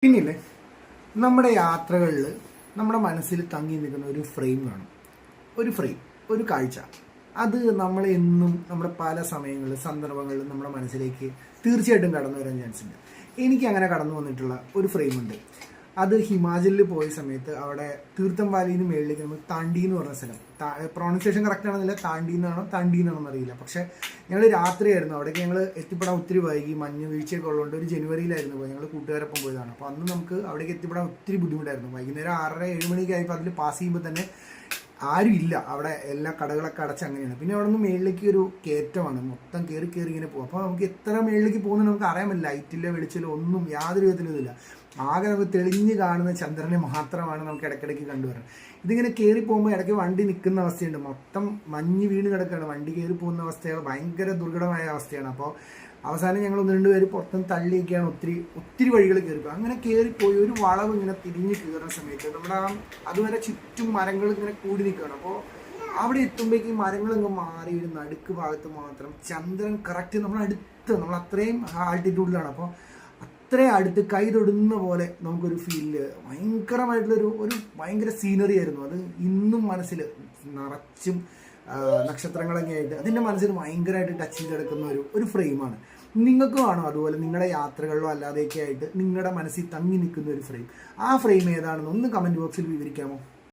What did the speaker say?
പിന്നില്ലേ നമ്മുടെ യാത്രകളിൽ നമ്മുടെ മനസ്സിൽ തങ്ങി നിൽക്കുന്ന ഒരു ഫ്രെയിം കാണും. ഒരു കാഴ്ച. അത് നമ്മളെന്നും നമ്മുടെ പല സമയങ്ങളിൽ സന്ദർഭങ്ങളിലും നമ്മുടെ മനസ്സിലേക്ക് തീർച്ചയായിട്ടും കടന്നു വരാൻ ചാൻസ് ഉണ്ട്. എനിക്ക് അങ്ങനെ കടന്നു വന്നിട്ടുള്ള ഒരു ഫ്രെയിമുണ്ട്. അത് ഹിമാചലിൽ പോയ സമയത്ത് അവിടെ തീർത്ഥം വാലിന്ന് മേളിലേക്ക് നമ്മൾ താണ്ടി എന്ന് പറഞ്ഞ സ്ഥലം, പ്രൊണൗൺസിയേഷൻ കറക്റ്റ് ആണെന്നില്ല, താണ്ടി എന്നാണോ അറിയില്ല. പക്ഷേ ഞങ്ങൾ രാത്രിയായിരുന്നു അവിടേക്ക്. ഞങ്ങൾ എത്തിപ്പെടാൻ ഒത്തിരി വൈകി, മഞ്ഞ് വീഴ്ചയൊക്കെ ഉള്ളതുകൊണ്ട് ഒരു ജനുവരിയിലായിരുന്നു പോയി. ഞങ്ങൾ കൂട്ടുകാരൊപ്പം പോയതാണ്. അപ്പോൾ അന്ന് നമുക്ക് അവിടേക്ക് എത്തിപ്പെടാൻ ഒത്തിരി ബുദ്ധിമുട്ടായിരുന്നു. വൈകുന്നേരം 6:30-7 മണിക്ക് ആയപ്പോൾ അതിൽ പാസ് ചെയ്യുമ്പോൾ തന്നെ ആരും ഇല്ല അവിടെ, എല്ലാ കടകളൊക്കെ അടച്ച് അങ്ങനെയാണ്. പിന്നെ അവിടെ നിന്ന് മേളിലേക്ക് ഒരു കയറ്റമാണ്, മൊത്തം കയറി ഇങ്ങനെ പോകും. അപ്പോൾ നമുക്ക് എത്ര മേളിലേക്ക് പോകുന്നത് നമുക്ക് അറിയാൻ പറ്റില്ല. ലൈറ്റില്ല, വെളിച്ചില്ല, ഒന്നും യാതൊരു വിധത്തിലും ഇതില്ല. ആകെ നമുക്ക് തെളിഞ്ഞ് കാണുന്ന ചന്ദ്രനെ മാത്രമാണ് നമുക്ക് ഇടയ്ക്കിടയ്ക്ക് കണ്ടുവരുന്നത്. ഇതിങ്ങനെ കയറി പോകുമ്പോൾ ഇടയ്ക്ക് വണ്ടി നിൽക്കുന്ന അവസ്ഥയുണ്ട്, മൊത്തം മഞ്ഞ് വീണ് കിടക്കുകയാണ്, വണ്ടി കയറി പോകുന്ന അവസ്ഥയാണ്, ഭയങ്കര ദുർഘടമായ അവസ്ഥയാണ്. അപ്പോൾ അവസാനം ഞങ്ങൾ 1-2 പേര് പുറത്തുനിന്ന് തള്ളിയൊക്കെയാണ് ഒത്തിരി വഴികൾ കയറിപ്പോയി. അങ്ങനെ കയറിപ്പോയി ഒരു വളവ് ഇങ്ങനെ തിരിഞ്ഞ് കയറുന്ന സമയത്ത് നമ്മുടെ അതുവരെ ചുറ്റും മരങ്ങൾ ഇങ്ങനെ കൂടി നിൽക്കുകയാണ്. അപ്പോൾ അവിടെ എത്തുമ്പോഴേക്കും മരങ്ങളിങ്ങ് മാറി ഒരു നടുക്ക് ഭാഗത്ത് മാത്രം ചന്ദ്രൻ കറക്റ്റ് നമ്മൾ അത്രയും ആൾട്ടിറ്റ്യൂഡിലാണ്. അപ്പോൾ അത്രയും അടുത്ത് കൈ തൊടുന്ന പോലെ നമുക്കൊരു ഫീല്, ഭയങ്കരമായിട്ടുള്ളൊരു ഭയങ്കര സീനറി ആയിരുന്നു. അത് ഇന്നും മനസ്സിൽ നിറച്ചും നക്ഷത്രങ്ങളൊക്കെ ആയിട്ട് അതിൻ്റെ മനസ്സിൽ ഭയങ്കരമായിട്ട് ടച്ച് ചെയ്തെടുക്കുന്ന ഒരു ഫ്രെയിമാണ്. നിങ്ങൾക്കും ആണോ അതുപോലെ നിങ്ങളുടെ യാത്രകളിലോ അല്ലാതെയൊക്കെ ആയിട്ട് നിങ്ങളുടെ മനസ്സിൽ തങ്ങി നിൽക്കുന്ന ഒരു ഫ്രെയിം? ആ ഫ്രെയിം ഏതാണെന്ന് ഒന്ന് കമൻറ്റ് ബോക്സിൽ വിവരിക്കാമോ?